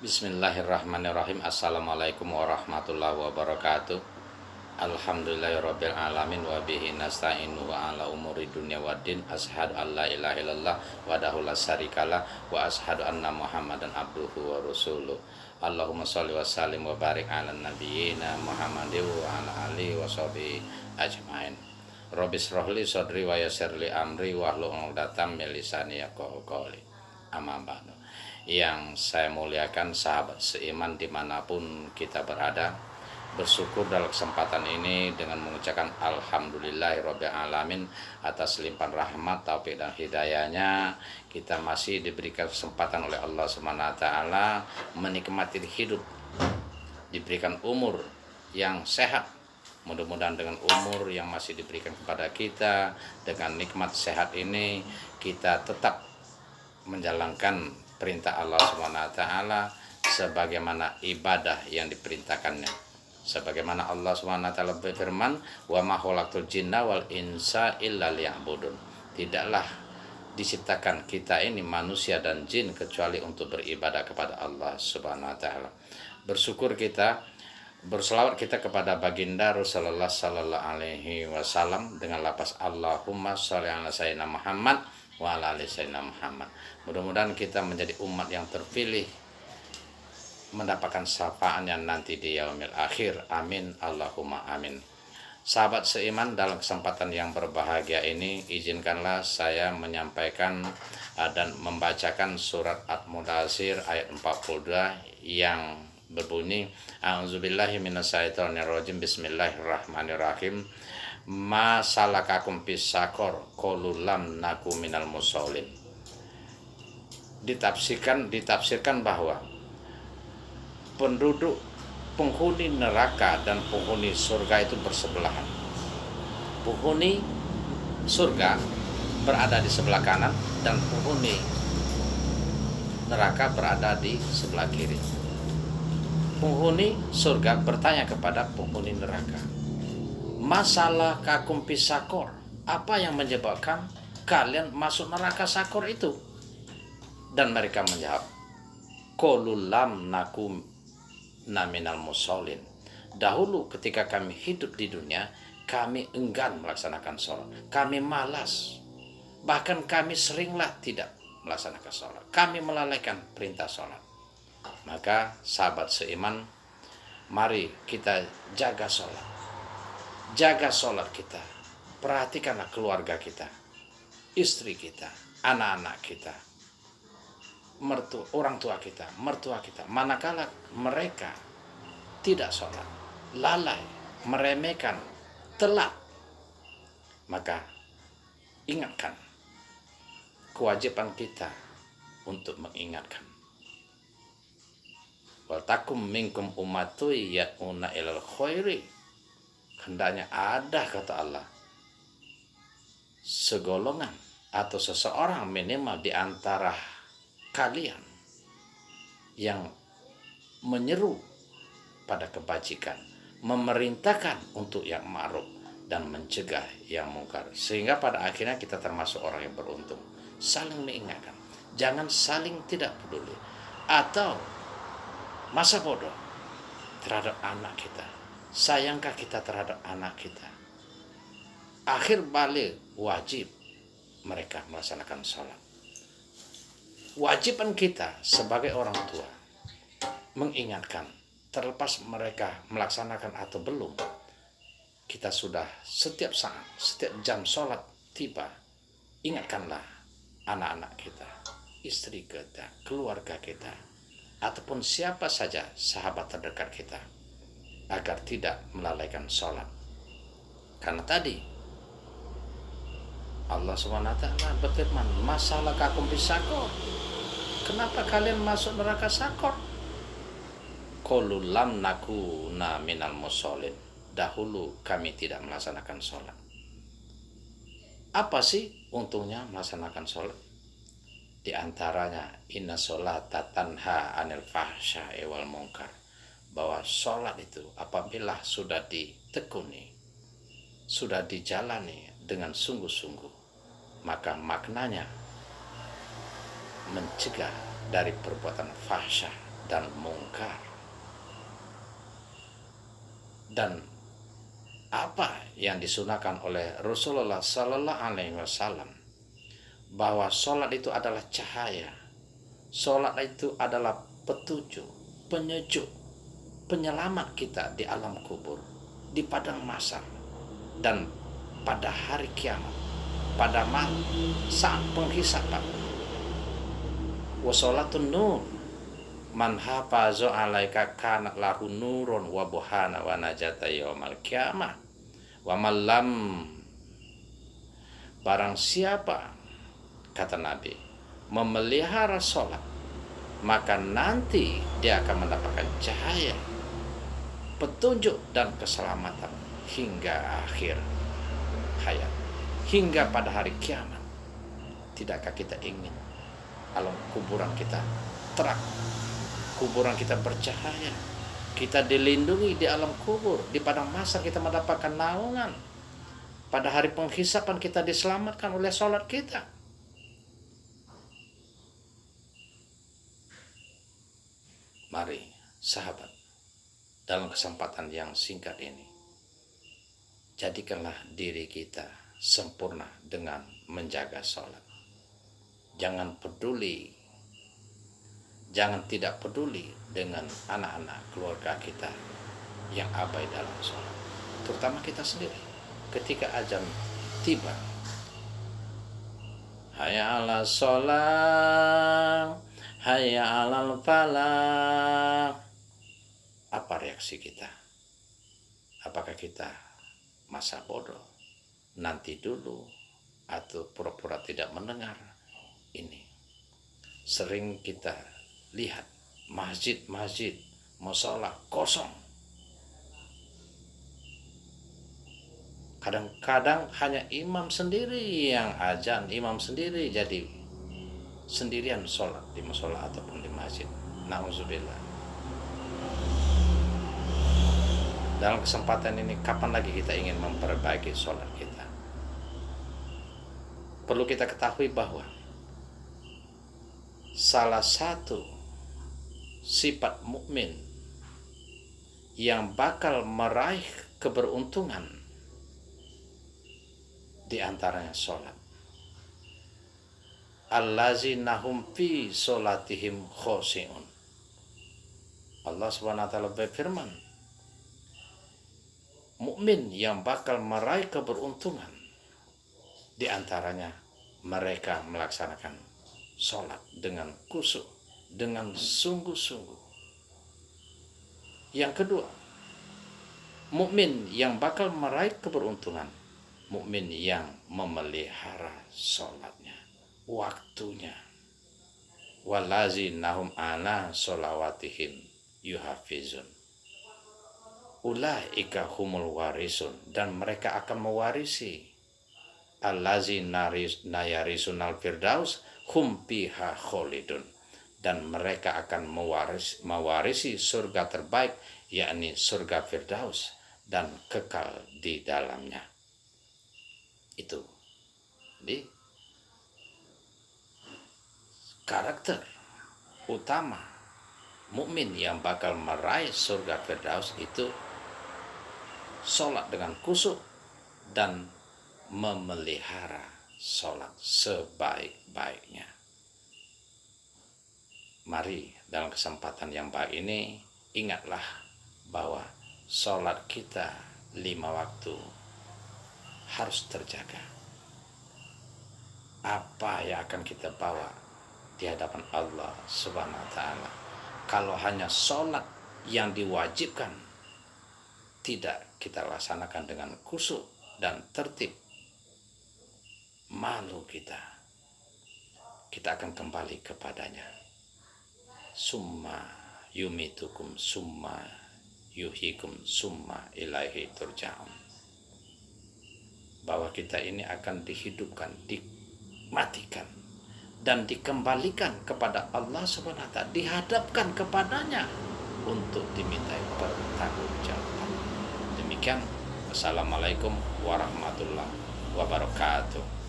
Bismillahirrahmanirrahim. Assalamualaikum warahmatullahi wabarakatuh. Alhamdulillahirabbil alamin wa bihi nasta'inu wa ala umuri dunya waddin. Asyhadu an la ilaha illallah wahdahu la syarikalah wa asyhadu anna Muhammadan abduhu wa rasuluh. Allahumma shalli wa sallim wa barik ala nabiyyina Muhammadin wa ala alihi wa sahbihi ajmain. Rabbi shrahli sadri wa yassir li amri wahlul 'uqdatam min lisani yafqahu qawli. Amma ba'du. Yang saya muliakan sahabat seiman dimanapun kita berada, bersyukur dalam kesempatan ini dengan mengucapkan alhamdulillahirabbil alamin atas limpahan rahmat, taufik dan hidayahnya. Kita masih diberikan kesempatan oleh Allah Subhanahu wa taala menikmati hidup, diberikan umur yang sehat. Mudah-mudahan dengan umur yang masih diberikan kepada kita, dengan nikmat sehat ini, kita tetap menjalankan perintah Allah Subhanahu wa taala sebagaimana ibadah yang diperintahkannya. Sebagaimana Allah Subhanahu wa taala berfirman, "Wa ma khalaqtul jinna wal insa illa liya'budun." Tidaklah diciptakan kita ini manusia dan jin kecuali untuk beribadah kepada Allah Subhanahu wa taala. Bersyukur kita, berselawat kita kepada baginda Rasulullah sallallahu alaihi wasallam dengan lafaz Allahumma shalli ala sayyidina Muhammad wa ala ali sayyidina Muhammad. Mudah-mudahan kita menjadi umat yang terpilih, mendapatkan syafaatnya nanti di yaumil akhir. Amin Allahumma amin. Sahabat seiman, dalam kesempatan yang berbahagia ini izinkanlah saya menyampaikan dan membacakan surat At-Mudaththir ayat 42 yang berbunyi, a'udzubillahi minasyaitonirrajim, bismillahirrahmanirrahim. Ma salakakum fis saqar qalu lam naku minal musallin. Ditafsirkan bahwa penduduk penghuni neraka dan penghuni surga itu bersebelahan. Penghuni surga berada di sebelah kanan dan penghuni neraka berada di sebelah kiri. Penghuni surga bertanya kepada penghuni neraka, masalah kakum pisakor, apa yang menyebabkan kalian masuk neraka sakor itu? Dan mereka menjawab, qululam nakum naminal musallin. Dahulu ketika kami hidup di dunia, kami enggan melaksanakan sholat, kami malas, bahkan kami seringlah tidak melaksanakan sholat, kami melalaikan perintah sholat. Maka sahabat seiman, mari kita jaga sholat. Jaga sholat kita, perhatikanlah keluarga kita, istri kita, anak-anak kita, orang tua kita, mertua kita. Manakala mereka tidak sholat, lalai, meremehkan, telat, maka ingatkan kewajiban kita untuk mengingatkan. Wal takum minkum ummatu ya'una ilal khairi. Hendaknya ada, kata Allah, segolongan atau seseorang minimal di antara kalian yang menyeru pada kebajikan, memerintahkan untuk yang ma'ruf dan mencegah yang mungkar, sehingga pada akhirnya kita termasuk orang yang beruntung. Saling mengingatkan, jangan saling tidak peduli atau masa bodoh terhadap anak kita. Sayangkah kita terhadap anak kita? Akhir balik wajib mereka melaksanakan sholat. Wajiban kita sebagai orang tua mengingatkan, terlepas mereka melaksanakan atau belum, kita sudah setiap saat, setiap jam sholat tiba, ingatkanlah anak-anak kita, istri kita, keluarga kita, ataupun siapa saja sahabat terdekat kita, agar tidak melalaikan sholat. Karena tadi Allah SWT berfirman, masalah kakum bisakor, kenapa kalian masuk neraka sakor? Qalu lam nakuna minal musallin. Dahulu kami tidak melaksanakan sholat. Apa sih untungnya melaksanakan sholat? Di antaranya, inna sholata tanha anil fahsya'i wal munkar. Bahwa sholat itu apabila sudah ditekuni, sudah dijalani dengan sungguh-sungguh, maka maknanya mencegah dari perbuatan fahsyah dan mungkar. Dan apa yang disunahkan oleh Rasulullah Sallallahu Alaihi Wasallam, bahwa sholat itu adalah cahaya, sholat itu adalah petunjuk, penyejuk, penyelamat kita di alam kubur, di padang mahsyar, dan pada hari kiamat, pada malam saat penghisaban. Wa sholatun nur man hafazu alaika kanat lahu nurun wa buhana wa najata yaumal qiyamah wa malam. Barang siapa, kata Nabi, memelihara sholat, maka nanti dia akan mendapatkan cahaya, petunjuk dan keselamatan hingga akhir hayat, hingga pada hari kiamat. Tidakkah kita ingin alam kuburan kita terang, kuburan kita bercahaya, kita dilindungi di alam kubur, di padang mahsyar kita mendapatkan naungan, pada hari penghisaban kita diselamatkan oleh sholat kita. Mari sahabat, dalam kesempatan yang singkat ini, jadikanlah diri kita sempurna dengan menjaga sholat. Jangan peduli, jangan tidak peduli dengan anak-anak keluarga kita yang abai dalam sholat, terutama kita sendiri. Ketika azan tiba, hayya 'alas sholat, hayya 'alal falah, apa reaksi kita? Apakah kita masa bodoh, nanti dulu, atau pura-pura tidak mendengar? Ini sering kita lihat masjid-masjid mushola kosong. Kadang-kadang hanya imam sendiri yang azan, imam sendiri jadi sendirian sholat di mushola ataupun di masjid. Nauzubillah. Dalam kesempatan ini, kapan lagi kita ingin memperbaiki sholat kita? Perlu kita ketahui bahwa salah satu sifat mukmin yang bakal meraih keberuntungan di antaranya sholat. Allazina hum fi sholatihim khoshi'un. Allah Subhanahu wa taala berfirman, mukmin yang bakal meraih keberuntungan di antaranya mereka melaksanakan sholat dengan khusyuk, dengan sungguh-sungguh. Yang kedua, mukmin yang bakal meraih keberuntungan, mukmin yang memelihara sholatnya, waktunya. Walazinahum ala sholawatihim yuhafizun. Ulaika humul warisun, dan mereka akan mewarisi allazina yarisunal firdaus hum fiha kholidun, dan mereka akan mewarisi surga terbaik, yakni surga firdaus, dan kekal di dalamnya. Itu di karakter utama mukmin yang bakal meraih surga firdaus itu sholat dengan khusyuk dan memelihara sholat sebaik-baiknya. Mari dalam kesempatan yang baik ini, ingatlah bahwa sholat kita 5 waktu harus terjaga. Apa yang akan kita bawa di hadapan Allah Subhanahu wa taala kalau hanya sholat yang diwajibkan tidak kita laksanakan dengan khusyuk dan tertib? Malu kita akan kembali kepadanya. Summa yumitukum summa yuhikum summa ilaihi turja'un. Bahwa kita ini akan dihidupkan, dimatikan, dan dikembalikan kepada Allah Subhanahu wa taala, dihadapkan kepadanya untuk dimintai pertanggungjawaban. Demikian, wassalamualaikum warahmatullahi wabarakatuh.